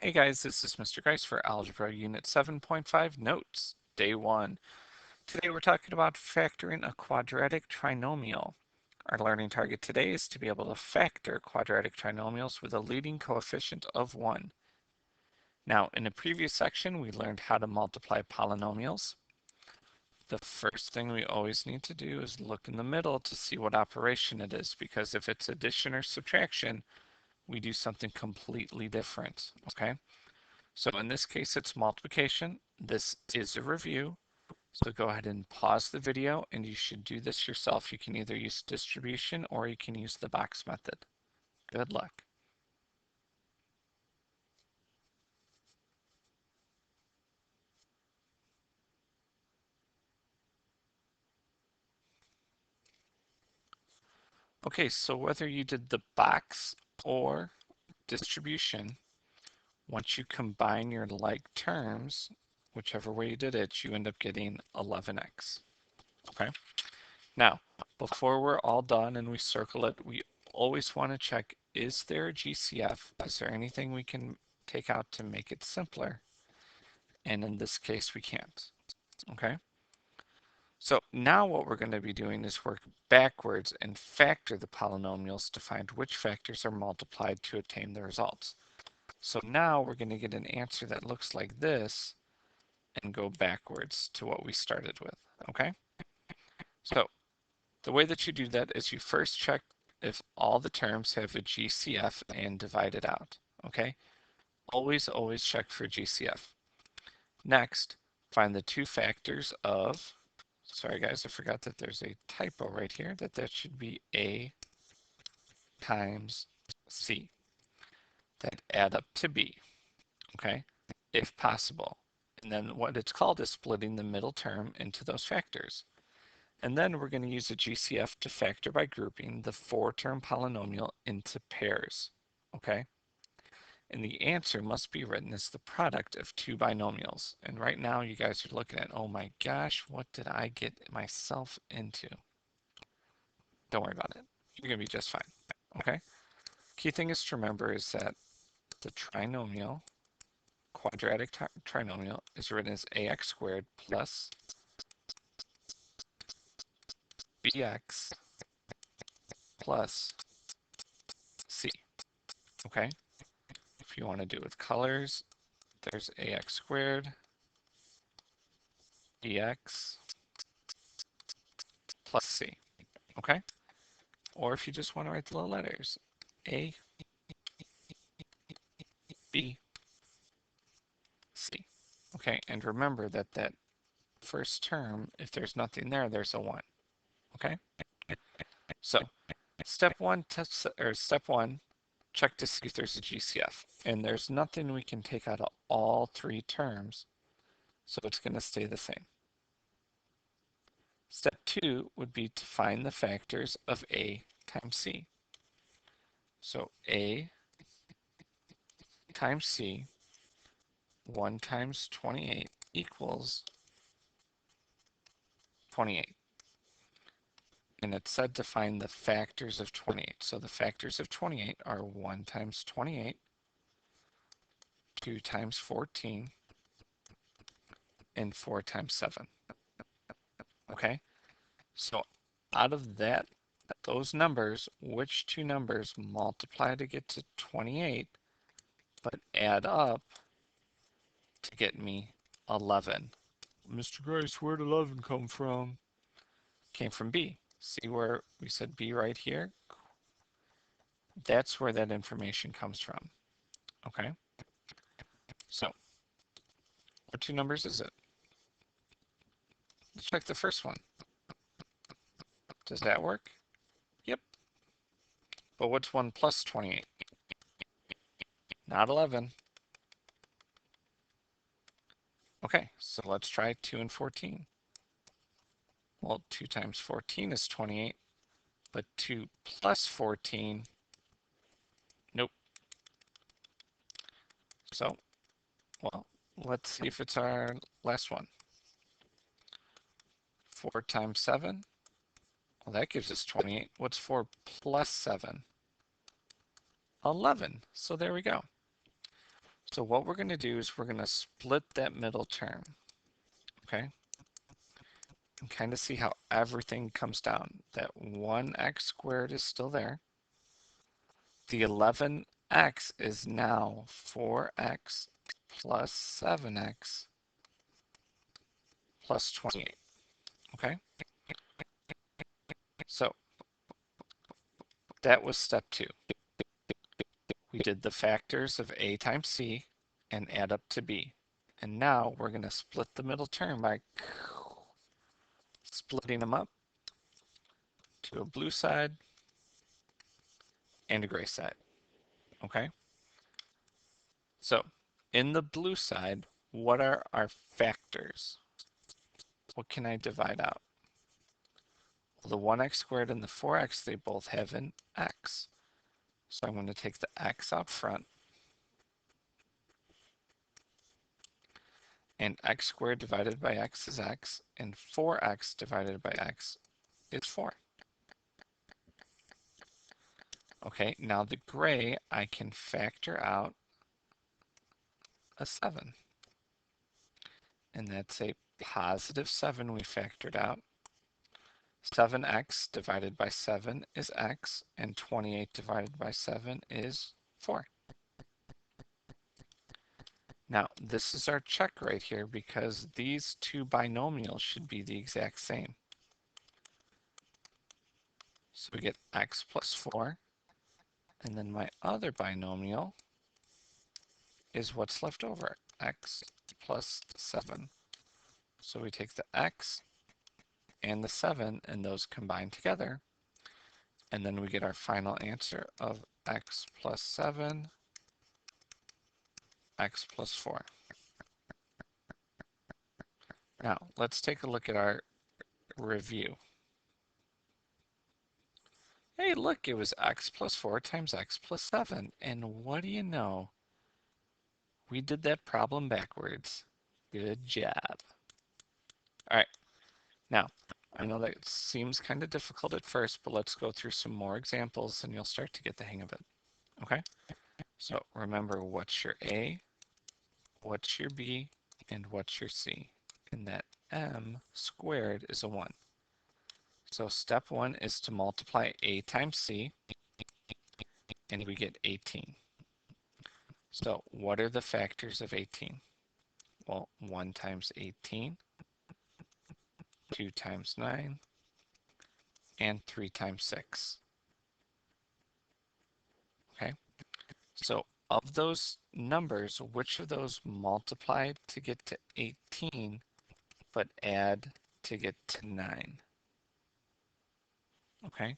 Hey guys, this is Mr. Grice for Algebra Unit 7.5 Notes, Day 1. Today we're talking about factoring a quadratic trinomial. Our learning target today is to be able to factor quadratic trinomials with a leading coefficient of 1. Now, in a previous section, we learned how to multiply polynomials. The first thing we always need to do is look in the middle to see what operation it is, because if it's addition or subtraction, we do something completely different, okay? So in this case, it's multiplication. This is a review. So go ahead and pause the video and you should do this yourself. You can either use distribution or you can use the box method. Good luck. Okay, so whether you did the box or distribution, once you combine your like terms, whichever way you did it, you end up getting 11x. Okay. Now, before we're all done and we circle it, we always want to check, is there a GCF? Is there anything we can take out to make it simpler? And in this case, we can't. Okay. So now what we're going to be doing is work backwards and factor the polynomials to find which factors are multiplied to obtain the results. So now we're going to get an answer that looks like this and go backwards to what we started with. Okay. So the way that you do that is you first check if all the terms have a GCF and divide it out, okay? Always check for GCF. Next, find the two factors of, sorry guys, I forgot that there's a typo right here, that should be A times C, that add up to B, okay? If possible. And then what it's called is splitting the middle term into those factors. And then we're going to use a GCF to factor by grouping the 4-term polynomial into pairs, okay? And the answer must be written as the product of two binomials. And right now you guys are looking at, oh my gosh, what did I get myself into? Don't worry about it. You're going to be just fine, okay? Key thing is to remember is that the trinomial, quadratic trinomial, is written as ax squared plus bx plus c, okay? If you want to do it with colors, there's ax squared bx plus c, okay? Or if you just want to write the little letters, a, b, c, okay? And remember that that first term, if there's nothing there, there's a 1, okay? So step one, check to see if there's a GCF. And there's nothing we can take out of all 3 terms, so it's going to stay the same. Step 2 would be to find the factors of a times c. So a times c, 1 times 28 equals 28. And it's said to find the factors of 28. So the factors of 28 are 1 times 28, 2 times 14, and 4 times 7. Okay? So out of those numbers, which two numbers multiply to get to 28, but add up to get me 11? Mr. Grice, where did 11 come from? Came from B. See where we said B right here? That's where that information comes from. Okay? So, what two numbers is it? Let's check the first one. Does that work? Yep. But what's 1 plus 28? Not 11. Okay, so let's try 2 and 14. Well, 2 times 14 is 28, but 2 plus 14, nope. So, well, let's see if it's our last one. 4 times 7, well, that gives us 28. What's 4 plus 7? 11. So there we go. So what we're going to do is we're going to split that middle term, okay? And kind of see how everything comes down. That 1x squared is still there. The 11x is now 4x plus 7x plus 28, okay? So that was step 2. We did the factors of a times c and add up to b. And now we're going to split the middle term by splitting them up to a blue side and a gray side, okay? So in the blue side, what are our factors? What can I divide out? Well, the 1x squared and the 4x, they both have an x. So I'm going to take the x out front, and x squared divided by x is x, and 4x divided by x is 4. Okay, now the gray, I can factor out a 7. And that's a positive 7 we factored out. 7x divided by 7 is x, and 28 divided by 7 is 4. Now, this is our check right here because these two binomials should be the exact same. So we get x plus 4, and then my other binomial is what's left over, x plus 7. So we take the x and the 7, and those combine together, and then we get our final answer of x plus 7, x plus 4. Now, let's take a look at our review. Hey, look, it was x plus 4 times x plus 7. And what do you know? We did that problem backwards. Good job. All right, now, I know that seems kind of difficult at first, but let's go through some more examples and you'll start to get the hang of it. Okay? So remember, what's your A, what's your B, and what's your C? And that m squared is a 1. So step 1 is to multiply A times C, and we get 18. So what are the factors of 18? Well, 1 times 18, 2 times 9, and 3 times 6. Okay, so of those numbers, which of those multiply to get to 18, but add to get to 9? Okay,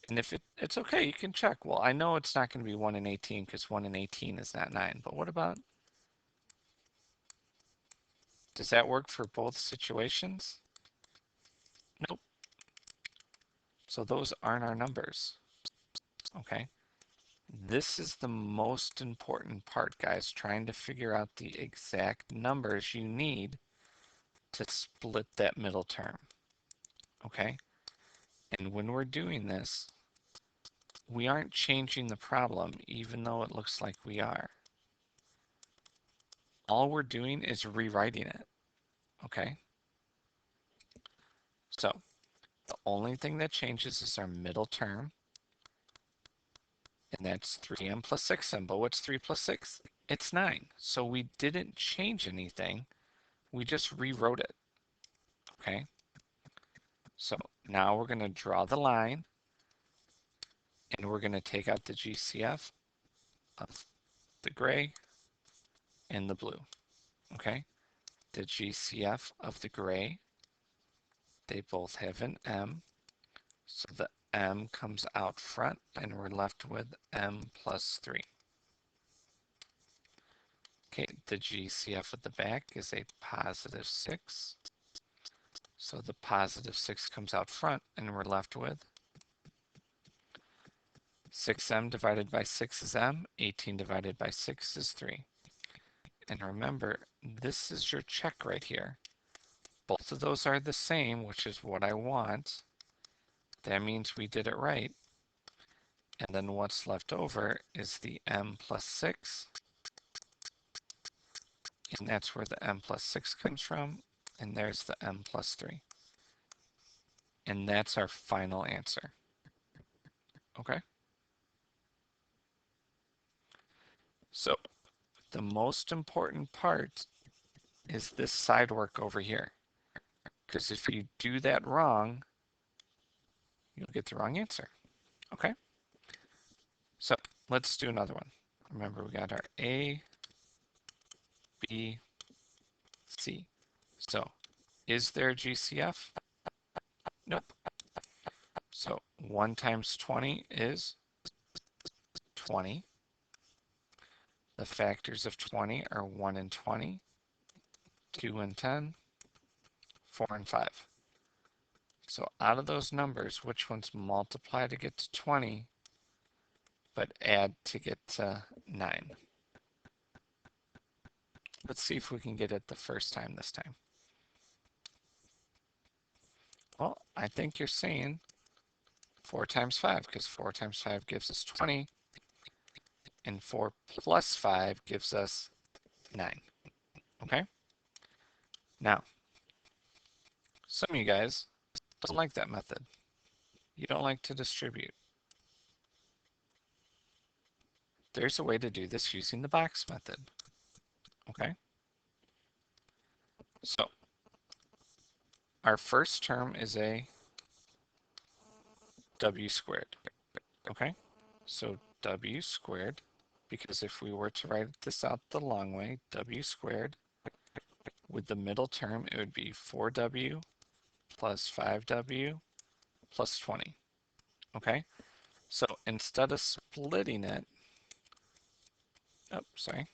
and if it's okay, you can check. Well, I know it's not going to be 1 in 18 because 1 in 18 is not 9, but what about, does that work for both situations? Nope. So those aren't our numbers. Okay, this is the most important part, guys, trying to figure out the exact numbers you need to split that middle term. Okay, and when we're doing this, we aren't changing the problem, even though it looks like we are. All we're doing is rewriting it. Okay, so the only thing that changes is our middle term, and that's 3m plus 6m. But what's 3 plus 6? It's 9. So we didn't change anything. We just rewrote it. Okay, so now we're going to draw the line, and we're going to take out the GCF of the gray and the blue. Okay, the GCF of the gray, they both have an m, so the m comes out front, and we're left with m plus 3. Okay, the GCF at the back is a positive 6. So the positive 6 comes out front, and we're left with 6m divided by 6 is m, 18 divided by 6 is 3. And remember, this is your check right here. Both of those are the same, which is what I want. That means we did it right. And then what's left over is the m plus 6 and that's where the m plus 6 comes from, and there's the m plus 3. And that's our final answer. Okay? So the most important part is this side work over here. Because if you do that wrong, you'll get the wrong answer. Okay? So let's do another one. Remember, we got our A, B, C. So is there a GCF? Nope. So 1 times 20 is 20. The factors of 20 are 1 and 20, 2 and 10, 4 and 5. So out of those numbers, which ones multiply to get to 20, but add to get to 9? Let's see if we can get it the first time this time. Well, I think you're saying 4 times 5, because 4 times 5 gives us 20, and 4 plus 5 gives us 9. Okay? Now, some of you guys don't like that method. You don't like to distribute. There's a way to do this using the box method. Okay? So, our first term is a w squared. Okay? So w squared, because if we were to write this out the long way, w squared, with the middle term, it would be 4w plus 5w plus 20. Okay? So instead of splitting it, oh, sorry.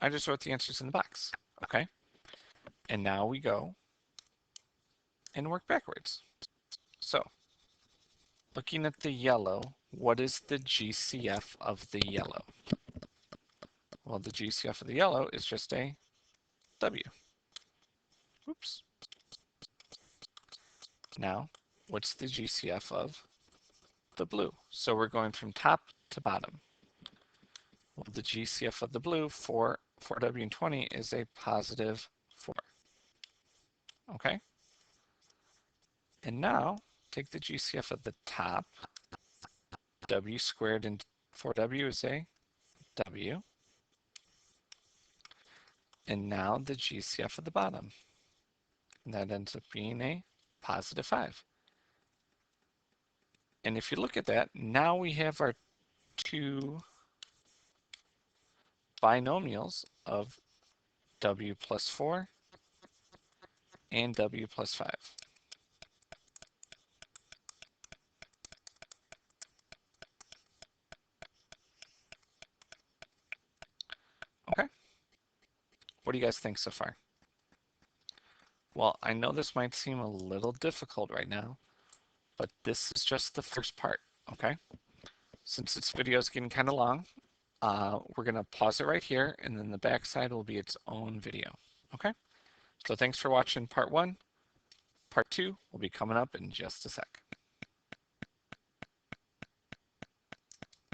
I just wrote the answers in the box. Okay? And now we go and work backwards. So, looking at the yellow, what is the GCF of the yellow? Well, the GCF of the yellow is just a W. Oops. Now, what's the GCF of the blue? So we're going from top to bottom. Well, the GCF of the blue for 4W and 20 is a positive 4. Okay? And now, take the GCF of the top. W squared and 4W is a W. And now the GCF of the bottom. And that ends up being a positive 5. And if you look at that, now we have our two binomials of W plus 4 and W plus 5. Okay. What do you guys think so far? Well, I know this might seem a little difficult right now, but this is just the first part, okay? Since this video is getting kind of long, we're going to pause it right here, and then the backside will be its own video, okay? So thanks for watching part 1. Part 2 will be coming up in just a sec.